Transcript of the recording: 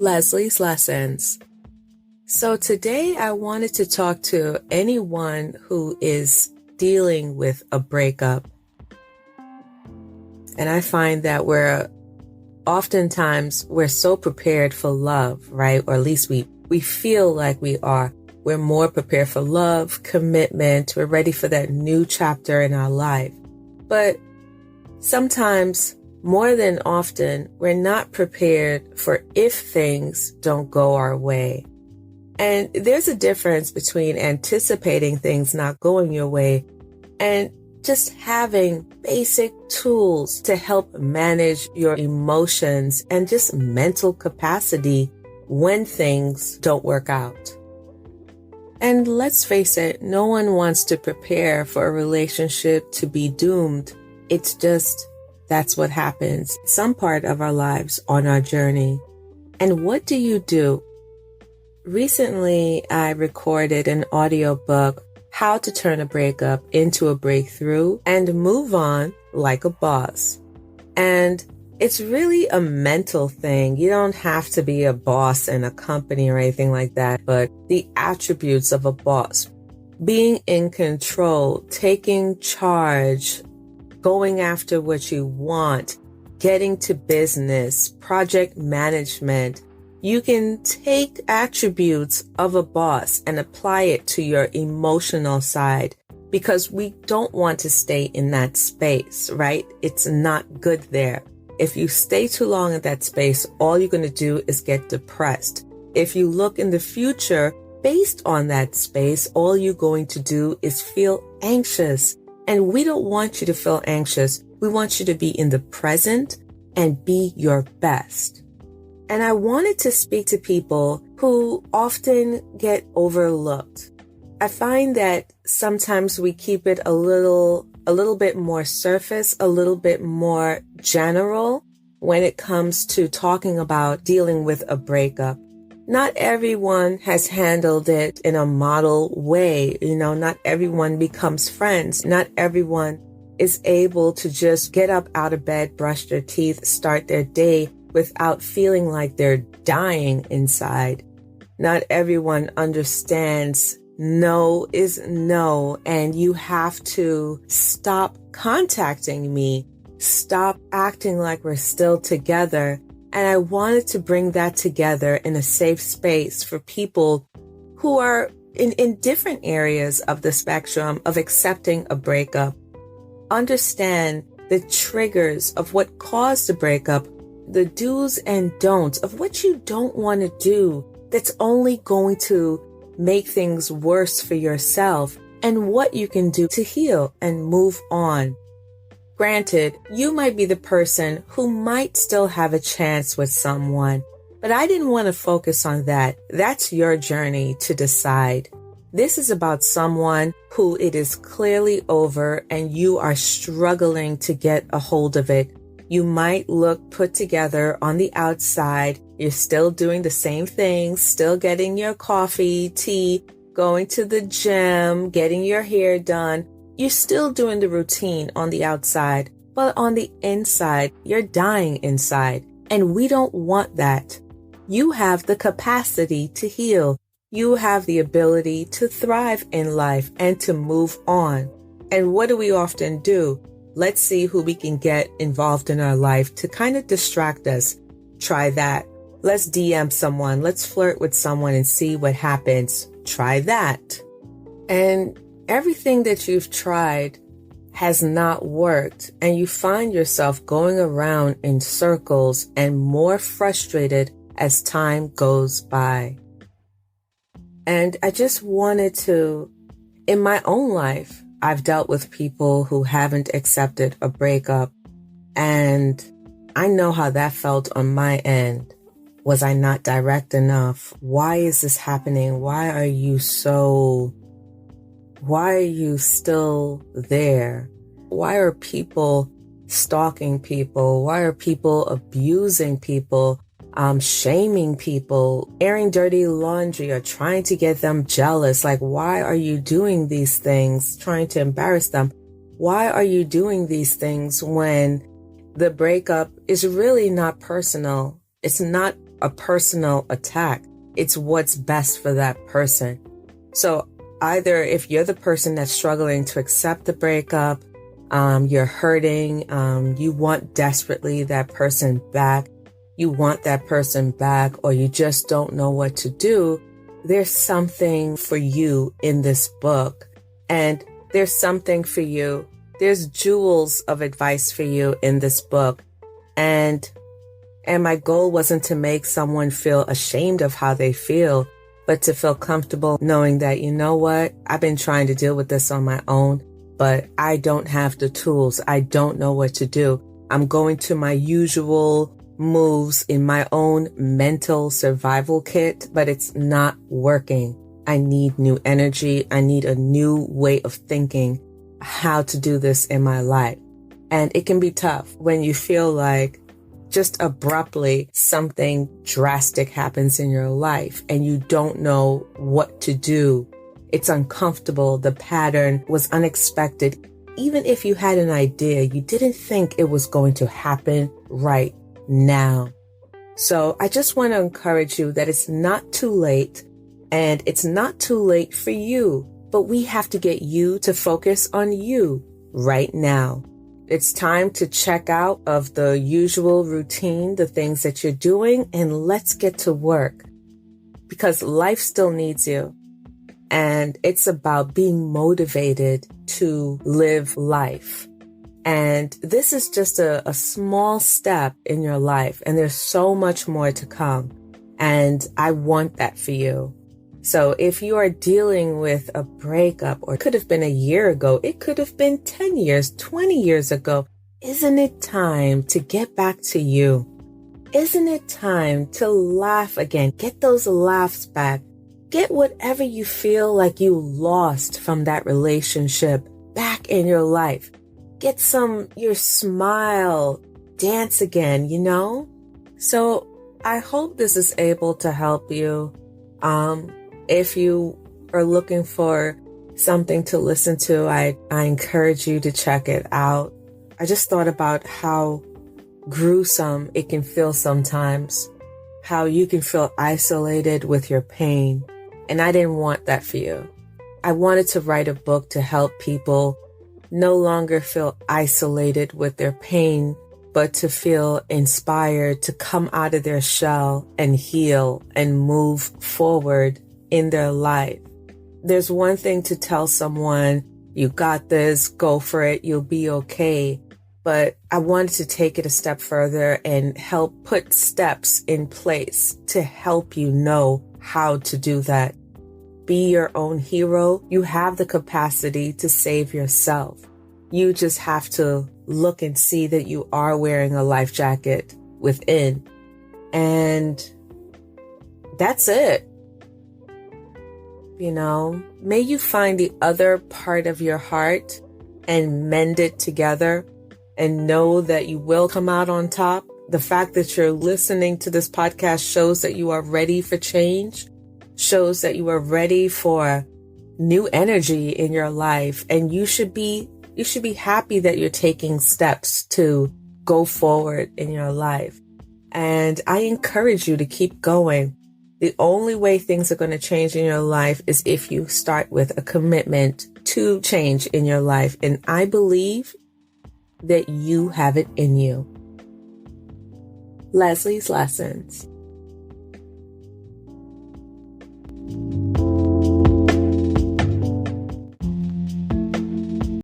Leslie's Lessons. So today I wanted to talk to anyone who is dealing with a breakup. And I find that oftentimes we're so prepared for love, right? Or at least we feel like we are. We're more prepared for love, commitment. We're ready for that new chapter in our life. But sometimes, more than often, we're not prepared for if things don't go our way. And there's a difference between anticipating things not going your way and just having basic tools to help manage your emotions and just mental capacity when things don't work out. And let's face it, no one wants to prepare for a relationship to be doomed. It's just that's what happens some part of our lives on our journey. And what do you do? Recently, I recorded an audiobook, How to Turn a Breakup into a Breakthrough and Move On Like a Boss. And it's really a mental thing. You don't have to be a boss in a company or anything like that, but the attributes of a boss: being in control, taking charge, going after what you want, getting to business, project management. You can take attributes of a boss and apply it to your emotional side, because we don't want to stay in that space, right? It's not good there. If you stay too long in that space, all you're going to do is get depressed. If you look in the future based on that space, all you're going to do is feel anxious. And we don't want you to feel anxious. We want you to be in the present and be your best. And I wanted to speak to people who often get overlooked. I find that sometimes we keep it a little bit more surface, a little bit more general when it comes to talking about dealing with a breakup. Not everyone has handled it in a model way. Not everyone becomes friends. Not everyone is able to just get up out of bed, brush their teeth, start their day without feeling like they're dying inside. Not everyone understands no is no, and you have to stop contacting me, stop acting like we're still together. And I wanted to bring that together in a safe space for people who are in different areas of the spectrum of accepting a breakup. Understand the triggers of what caused the breakup, the do's and don'ts of what you don't want to do that's only going to make things worse for yourself, and what you can do to heal and move on. Granted, you might be the person who might still have a chance with someone, but I didn't want to focus on that. That's your journey to decide. This is about someone who it is clearly over and you are struggling to get a hold of it. You might look put together on the outside. You're still doing the same things, still getting your coffee, tea, going to the gym, getting your hair done. You're still doing the routine on the outside, but on the inside, you're dying inside. And we don't want that. You have the capacity to heal. You have the ability to thrive in life and to move on. And what do we often do? Let's see who we can get involved in our life to kind of distract us. Try that. Let's DM someone. Let's flirt with someone and see what happens. Try that. And everything that you've tried has not worked, and you find yourself going around in circles and more frustrated as time goes by. And I just wanted to, in my own life, I've dealt with people who haven't accepted a breakup, and I know how that felt on my end. Was I not direct enough? Why is this happening? Why are you still there? Why are people stalking people? Why are people abusing people, shaming people, airing dirty laundry, or trying to get them jealous? Like, why are you doing these things, trying to embarrass them? Why are you doing these things when the breakup is really not personal? It's not a personal attack. It's what's best for that person. So either if you're the person that's struggling to accept the breakup, you're hurting, you want desperately that person back, you want that person back, or you just don't know what to do, there's something for you in this book. And there's something for you. There's jewels of advice for you in this book. And my goal wasn't to make someone feel ashamed of how they feel, but to feel comfortable knowing that, you know what, I've been trying to deal with this on my own, but I don't have the tools. I don't know what to do. I'm going to my usual moves in my own mental survival kit, but it's not working. I need new energy. I need a new way of thinking how to do this in my life. And it can be tough when you feel like just abruptly something drastic happens in your life and you don't know what to do. It's uncomfortable. The pattern was unexpected. Even if you had an idea, you didn't think it was going to happen right now. So I just want to encourage you that it's not too late, and it's not too late for you, but we have to get you to focus on you right now. It's time to check out of the usual routine, the things that you're doing, and let's get to work, because life still needs you. And it's about being motivated to live life. And this is just a small step in your life, and there's so much more to come. And I want that for you. So if you are dealing with a breakup, or it could have been a year ago, it could have been 10 years, 20 years ago, isn't it time to get back to you? Isn't it time to laugh again? Get those laughs back. Get whatever you feel like you lost from that relationship back in your life. Get your smile, dance again, you know? So I hope this is able to help you. If you are looking for something to listen to, I encourage you to check it out. I just thought about how gruesome it can feel sometimes, how you can feel isolated with your pain. And I didn't want that for you. I wanted to write a book to help people no longer feel isolated with their pain, but to feel inspired to come out of their shell and heal and move forward in their life. There's one thing to tell someone, you got this, go for it, you'll be okay. But I wanted to take it a step further and help put steps in place to help you know how to do that. Be your own hero. You have the capacity to save yourself. You just have to look and see that you are wearing a life jacket within. And that's it. You know, may you find the other part of your heart and mend it together and know that you will come out on top. The fact that you're listening to this podcast shows that you are ready for change, shows that you are ready for new energy in your life. And you should be happy that you're taking steps to go forward in your life. And I encourage you to keep going. The only way things are going to change in your life is if you start with a commitment to change in your life. And I believe that you have it in you. Leslie's Lessons.